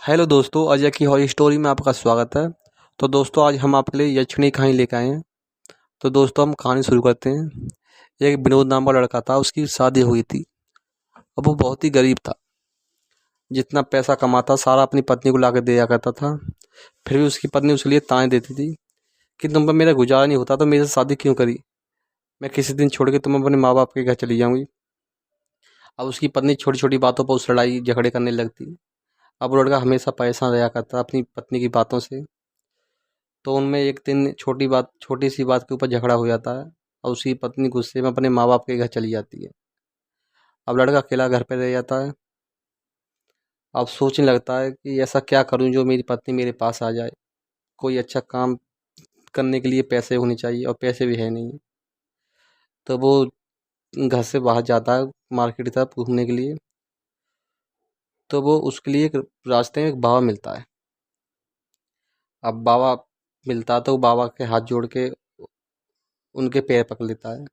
Hello दोस्तों, अजय की horror story में आपका स्वागत है। तो दोस्तों, आज हम आपके लिए यक्षिणी कहानी लेकर आए हैं। तो दोस्तों, हम कहानी शुरू करते हैं। एक विनोद नाम का लड़का था, उसकी शादी हुई थी। अब वो बहुत ही गरीब था। जितना पैसा कमाता सारा अपनी पत्नी को ला के दिया करता था। फिर भी उसकी पत्नी उसके लिए ताने देती थी कि तुम पर मेरा गुजारा नहीं होता तो मेरे से शादी क्यों करी। मैं किसी दिन छोड़ के तुम अपने माँ बाप के घर चली जाऊंगी। अब उसकी पत्नी छोटी छोटी बातों पर उस लड़ाई झगड़े करने लगती। अब वो लड़का हमेशा परेशान रहा करता अपनी पत्नी की बातों से। तो उनमें एक दिन छोटी सी बात के ऊपर झगड़ा हो जाता है और उसकी पत्नी गुस्से में अपने माँ बाप के घर चली जाती है। अब लड़का अकेला घर पे रह जाता है। अब सोचने लगता है कि ऐसा क्या करूं जो मेरी पत्नी मेरे पास आ जाए। कोई अच्छा काम करने के लिए पैसे होने चाहिए और पैसे भी है नहीं। तो वो घर से बाहर जाता है मार्केट की तरफ घूमने के लिए। तो वो उसके लिए एक रास्ते में एक बाबा मिलता है। अब बाबा मिलता है तो वो बाबा के हाथ जोड़ के उनके पैर पकड़ लेता है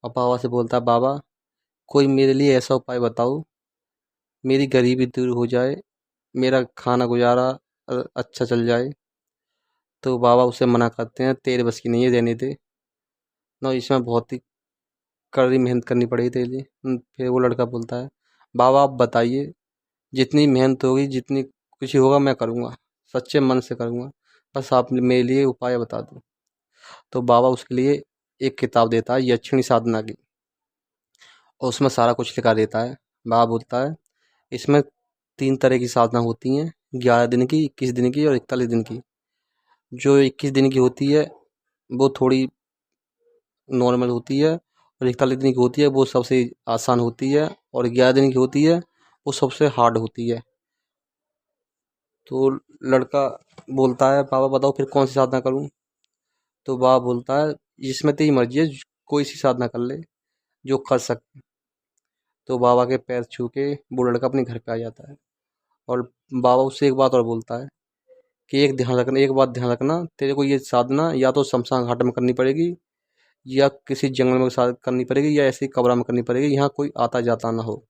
और बाबा से बोलता है, बाबा कोई मेरे लिए ऐसा उपाय बताओ मेरी गरीबी दूर हो जाए, मेरा खाना गुजारा अच्छा चल जाए। तो बाबा उसे मना करते हैं, तेरे बस की नहीं है, रहने दे। ना इसमें बहुत ही कड़ी मेहनत करनी पड़ेगी तेरे लिए। फिर वो लड़का बोलता है, बाबा आप बताइए, जितनी मेहनत होगी जितनी कुछ होगा मैं करूँगा, सच्चे मन से करूँगा, बस आप मेरे लिए उपाय बता दो। तो बाबा उसके लिए एक किताब देता है यक्षिणी साधना की, और उसमें सारा कुछ लिखा देता है। बाबा बोलता है, इसमें 3 तरह की साधना होती हैं, 11 दिन की, 21 दिन की और 41 दिन की। जो 21 दिन की होती है वो थोड़ी नॉर्मल होती है, और 41 दिन की होती है वो सबसे आसान होती है, और 11 दिन की होती है वो सबसे हार्ड होती है। तो लड़का बोलता है, बाबा बताओ फिर कौन सी साधना करूं। तो बाबा बोलता है, जिसमें तेरी मर्जी है कोई सी साधना कर ले जो कर सकते। तो बाबा के पैर छू के वो लड़का अपने घर पे आ जाता है। और बाबा उससे एक बात और बोलता है कि एक बात ध्यान रखना, तेरे को ये साधना या तो शमशान घाट में करनी पड़ेगी, या किसी जंगल में करनी पड़ेगी, या ऐसी कब्र में करनी पड़ेगी, यहाँ कोई आता जाता ना हो।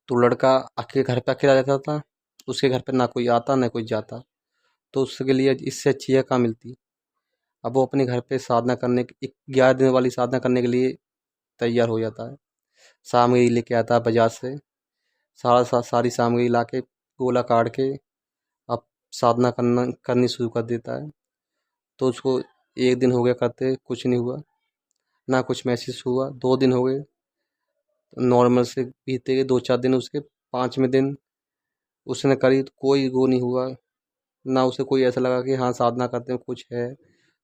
तो लड़का घर पे अकेला रहता था। उसके घर पे ना कोई आता ना कोई जाता। तो उसके लिए इससे अच्छी जगह कहाँ मिलती। अब वो अपने घर पे साधना करने की 11 दिन वाली साधना करने के लिए तैयार हो जाता है। सामग्री लेके आता है बाजार से। सारी सामग्री ला के गोला काट के अब साधना करनी शुरू कर देता है। तो उसको 1 दिन हो गया करते, कुछ नहीं हुआ, ना कुछ महसूस हुआ। 2 दिन हो गए, नॉर्मल से बीते गए 2-4 दिन। उसके 5वें दिन उसने करी तो कोई वो नहीं हुआ। ना उसे कोई ऐसा लगा कि हाँ साधना करते हैं कुछ है।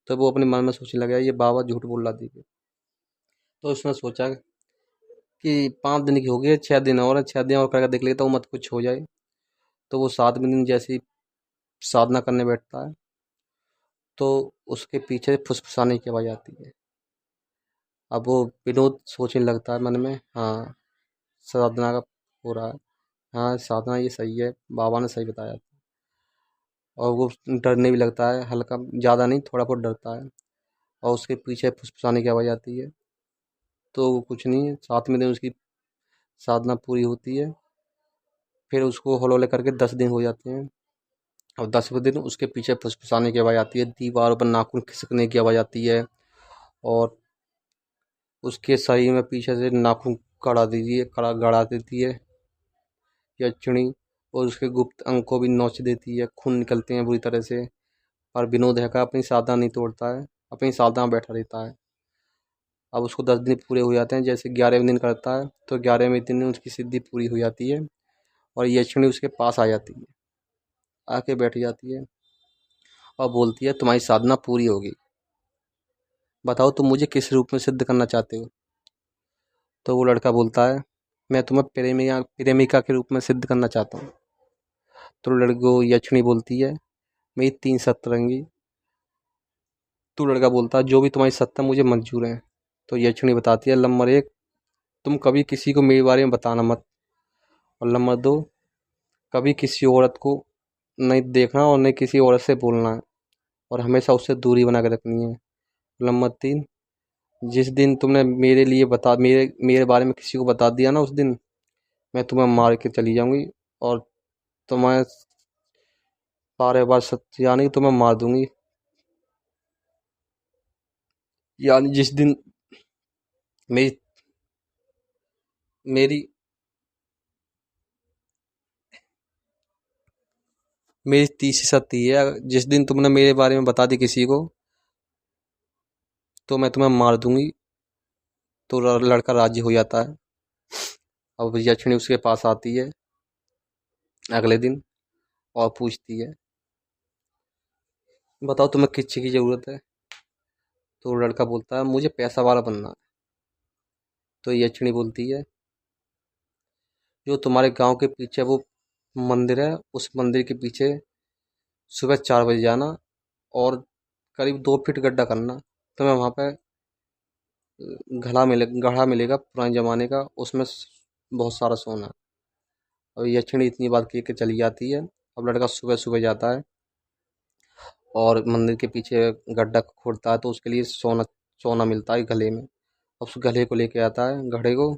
तो वो अपने मन में सोचने लगा, ये बाबा झूठ बोल रहा थी। तो उसने सोचा कि 5 दिन की हो गई है, 6 दिन और है, 6 दिन और करके देख लेता हूँ, मत कुछ हो जाए। तो वो 7वें दिन जैसी साधना करने बैठता है तो उसके पीछे फुसफुसाने की आवाज़ आती है। अब वो विनोद सोचने लगता है मन में, हाँ साधना का हो रहा है, हाँ साधना ये सही है, बाबा ने सही बताया। और वो डरने भी लगता है, हल्का, ज़्यादा नहीं, थोड़ा बहुत डरता है। और उसके पीछे फुसफुसाने की आवाज़ आती है। तो वो कुछ नहीं है, 7वें दिन उसकी साधना पूरी होती है। फिर उसको हौले-हौले करके 10 दिन हो जाते हैं। और 10वें दिन उसके पीछे फुसफुसाने की आवाज़ आती है, दीवारों पर नाखून खिसकने की आवाज़ आती है, और उसके शरीर में पीछे से नाखून गड़ा देती है यक्षिणी, और उसके गुप्त अंग को भी नोच देती है, खून निकलते हैं बुरी तरह से। और विनोद है का अपनी साधना नहीं तोड़ता है, अपनी साधना में बैठा रहता है। अब उसको 10 दिन पूरे हो जाते हैं। जैसे 11वें दिन करता है तो 11वें दिन में उसकी सिद्धि पूरी हो जाती है, और यक्षिणी उसके पास आ जाती है, आके बैठ जाती है और बोलती है, तुम्हारी साधना पूरी होगी, बताओ तुम मुझे किस रूप में सिद्ध करना चाहते हो। तो वो लड़का बोलता है, मैं तुम्हें प्रेमिका के रूप में सिद्ध करना चाहता हूँ। तो लड़को यक्षिणी बोलती है, मेरी 3 शर्त रहेंगी। तो लड़का बोलता है, जो भी तुम्हारी शर्तें मुझे मंजूर हैं। तो यक्षिणी बताती है, नंबर 1, तुम कभी किसी को मेरे बारे में बताना मत। और नंबर 2, कभी किसी औरत को नहीं देखना और नहीं किसी औरत से बोलना है, और हमेशा उससे दूरी बना के रखनी है। नंबर 3, जिस दिन तुमने मेरे बारे में किसी को बता दिया ना, उस दिन मैं तुम्हें मार के चली जाऊंगी, और तो मैं सारे बार सत्य यानी तुम्हें मार दूंगी। यानी जिस दिन मेरी मेरी मेरी तीसरी सत्य है, जिस दिन तुमने मेरे बारे में बता दी किसी को तो मैं तुम्हें मार दूंगी। तो लड़का राजी हो जाता है। अब यक्षिणी उसके पास आती है अगले दिन और पूछती है, बताओ तुम्हें किस चीज़ की ज़रूरत है। तो लड़का बोलता है, मुझे पैसा वाला बनना है। तो यक्षिणी बोलती है, जो तुम्हारे गांव के पीछे वो मंदिर है, उस मंदिर के पीछे सुबह 4 बजे जाना और करीब 2 फीट गड्ढा करना। तुम्हें वहाँ पे गढ़ा मिलेगा पुराने ज़माने का, उसमें बहुत सारा सोना। और यक्षिणी इतनी बात कह के चली जाती है। अब लड़का सुबह सुबह जाता है और मंदिर के पीछे गड्ढा खोदता है, तो उसके लिए सोना सोना मिलता है गले में। उस गले को लेके आता है, घड़े को,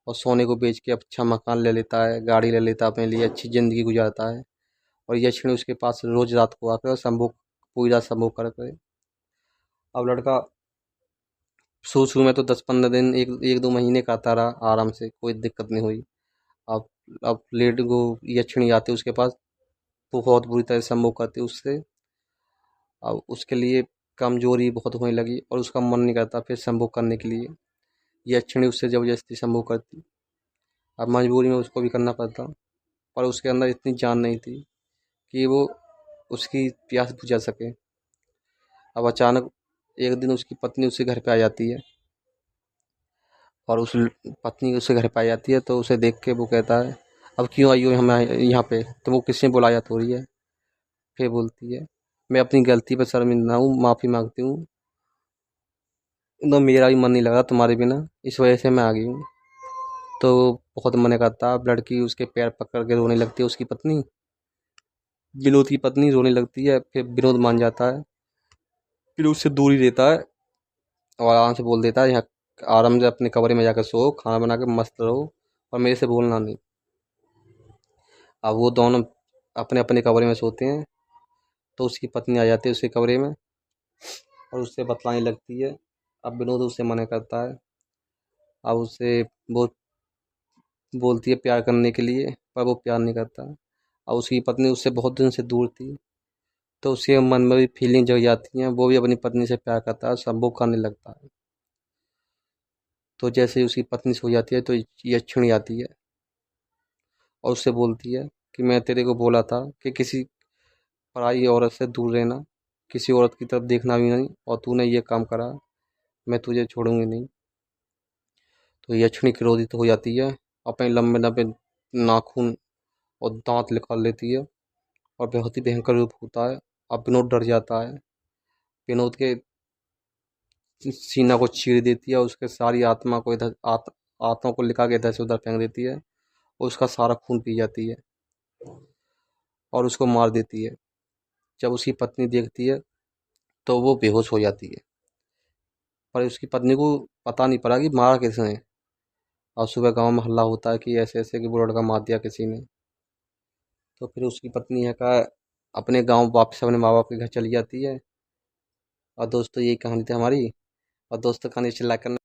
और सोने को बेच के अच्छा मकान ले लेता है, गाड़ी ले लेता है, अपने लिए अच्छी ज़िंदगी गुजारता है। और यक्षिणी उसके पास रोज़ रात को आकर संभोग पूजा संभोग करके। अब लड़का शुरू शुरू में तो 10-15 दिन, एक एक 2 महीने करता रहा आराम से, कोई दिक्कत नहीं हुई। अब अब लेट को यक्षिणी आती है उसके पास, तो बहुत बुरी तरह से संभोग करती है उससे। अब उसके लिए कमजोरी बहुत होने लगी और उसका मन नहीं करता फिर संभोग करने के लिए। यक्षिणी उससे ज़बरदस्ती संभोग करती। अब मजबूरी में उसको भी करना पड़ता, पर उसके अंदर इतनी जान नहीं थी कि वो उसकी प्यास बुझा सके। अब अचानक एक दिन उसकी पत्नी उसके घर पे आ जाती है, और उस पत्नी उसके घर पे आ जाती है तो उसे देख के वो कहता है, अब क्यों आई हो हमें यहाँ पे, तो वो किसने बुलाया थोड़ी है। फिर बोलती है, मैं अपनी गलती पर शर्मिंदा हूँ, माफ़ी मांगती हूँ, तो मेरा भी मन नहीं लगा तुम्हारे बिना, इस वजह से मैं आ गई हूँ। तो बहुत मन करता। अब लड़की उसके पैर पकड़ के रोने लगती है, उसकी पत्नी, विनोद की पत्नी रोने लगती है। फिर विनोद मान जाता है, फिर उससे दूरी रहता है और आराम से बोल देता है, यहाँ आराम से अपने कमरे में जाकर सो, खाना बना के मस्त रहो और मेरे से बोलना नहीं। अब वो दोनों अपने अपने कमरे में सोते हैं। तो उसकी पत्नी आ जाती है उसके कमरे में और उससे बतलाने लगती है। अब विनोद उससे मना करता है। अब उससे बहुत बोलती है प्यार करने के लिए, पर वो प्यार नहीं करता। अब उसकी पत्नी उससे बहुत दिन से दूर थी, तो उसके मन में भी फीलिंग जग जाती हैं, वो भी अपनी पत्नी से प्यार करता है, संभोग करने लगता है। तो जैसे ही उसकी पत्नी सो जाती है तो यक्षिणी आती है और उससे बोलती है कि मैं तेरे को बोला था कि किसी पराई औरत से दूर रहना, किसी औरत की तरफ देखना भी नहीं, और तूने ये काम करा, मैं तुझे छोड़ूंगी नहीं। तो यक्षिणी क्रोधित हो जाती है, अपने लंबे लंबे नाखून और दांत निकाल लेती है और बहुत ही भयंकर रूप होता है। अब विनोद डर जाता है, विनोद के सीना को चीर देती है, उसके सारी आत्मा को आत्मा को लिखा के इधर से उधर फेंक देती है और उसका सारा खून पी जाती है और उसको मार देती है। जब उसकी पत्नी देखती है तो वो बेहोश हो जाती है, पर उसकी पत्नी को पता नहीं पड़ा कि मारा किसने। और सुबह गांव में हल्ला होता है कि ऐसे ऐसे कि वो लड़का मार दिया किसी ने। तो फिर उसकी पत्नी है का अपने गांव वापस अपने माँ बाप के घर चली जाती है। और दोस्तों यही कहानी थी हमारी। और दोस्तों कहानी अच्छी लाइक करना।